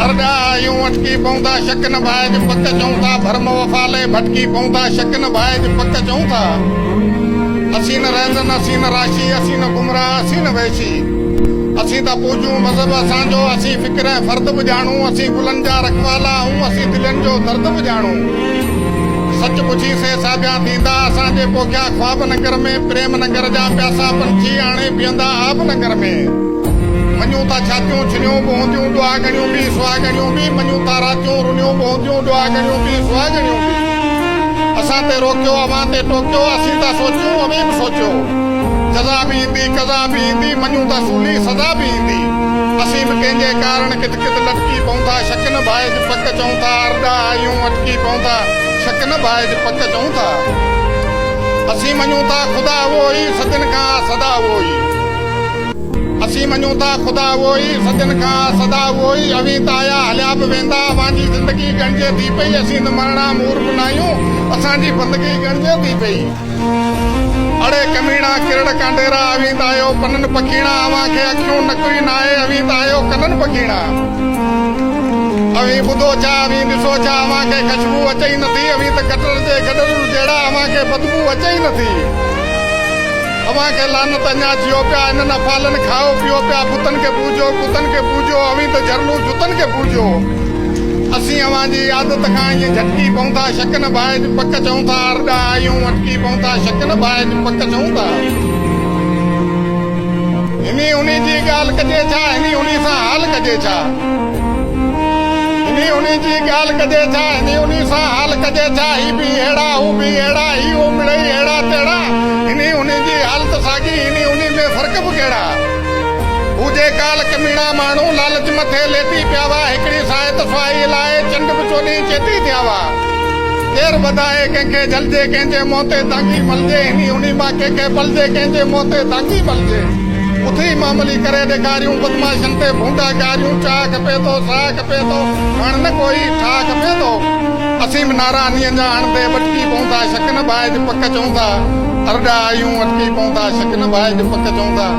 अरड़ा यूं अटकी पौंदा शक न भाइज पक चऊं था भरम वफाले भटकी पौंदा शक न भाइज पक चऊं था असीं न रहंदन असीं न राशि असीं न गुमराह असीं न वैशी असीं त पूजूं मज़हब असांजो असीं फ़िक्र ऐं फ़र्द बि ॼाणूं असीं गुलनि जा रखवाला आहियूं असीं दिलनि जो दर्द बि ॼाणूं सच पुछीसीं साॻिया थींदा असांजे पोखिया ख्वाब नगर में प्रेम नगर जा प्यासा पंछी हाणे बीहंदा आब नगर में मञूं था छातियूं छिनियूं बोहंदियूं ॾुआगणियूं बि सुहागणियूं बि मञूं था रातियूं रुनियूं बोहंदियूं ॾुआगणियूं बि सुहागणियूं बि असां ते रोकियो अवां ते टोकियो असीं था सोचियूं अवी बि सोचियो जज़ा बि ईंदी कज़ा बि ईंदी मञूं था सूली सज़ा बि ईंदी असीं बि कंहिंजे कारण किथ किथ लटकी पऊं था शक न भाइज पक चऊं था अरड़ा आयूं अटकी पऊं था शक न भाइज पक चऊं था असीं मञूं था ख़ुदा उहो ई सदियुनि खां सदा उहो ई असीं मञूं था ख़ुदा उहो ई सदियुनि खां सदा उहो ई अवी त आया हलिया बि वेंदा अवांजी ज़िंदगी गणिजे थी पई असीं त मरणा मूर बि न आहियूं असांजी बंदगी गणिजे थी पई अड़े कमीणा किरड़ कांडेरा अवी त आयो पननि पखीणा अवां खे अखियूं नकरी न आहे अवी त आयो कननि पखीणा अवी ॿुधो छा अवी ॾिसो छा अवां खे ख़ुशबू अचे ई नथी अवी त गटर जे गडरू जहिड़ा अवां खे बदबू अचे ई नथी अवां खे लानत अञा जियो पिया इन्हनि अफ़ालनि खाओ पियो पिया बुतनि खे पूजो कुतनि खे पूजो अवी त झरलू जुतनि खे पूजो असीं अवां जी आदत खां ईअं झटकी पऊं था शक न भाइज पक चऊं था अरड़ा आयूं अटकी पऊं था शक न भाइज पक चऊं था हिनी उनी जी ॻाल्हि कजे छा हिनी उनी सां हाल कजे छा हिनी उनी जी ॻाल्हि कजे छा हिनी उनी सां हाल कजे छा ही बि अहिड़ा हू बि अहिड़ा ही हो मिड़ई अहिड़ा तेड़ा हिनी उनी जी हालत साॻी हिनी उनी में फ़र्क़ बि कहिड़ा हुजे काल कमीणा माण्हू लालच मथे लेटी पिया हुआ हिकिड़ी साहित सुहाई लाइ चंड बि चोली चेती थिया हुआ केरु ॿधाए कंहिंखे जलजे कंहिंजे मुंहं ते तांगी मलजे हिनी उनी मां कंहिंखे पलजे कंहिंजे मुंहं ते तांगी मलजे उथी मामूली करे ॾेखारियूं बदमाशनि ते भूंडा ॻारियूं चाह खपे थो साह खपे थो हाणे न कोई ठाह खपे थो असीं बि नारानीअ जा हणंदे भटकी पऊं था शक न भाइज पक चऊं था अरड़ा आयूं अटकी पऊं था शक न भाइज पक चऊं था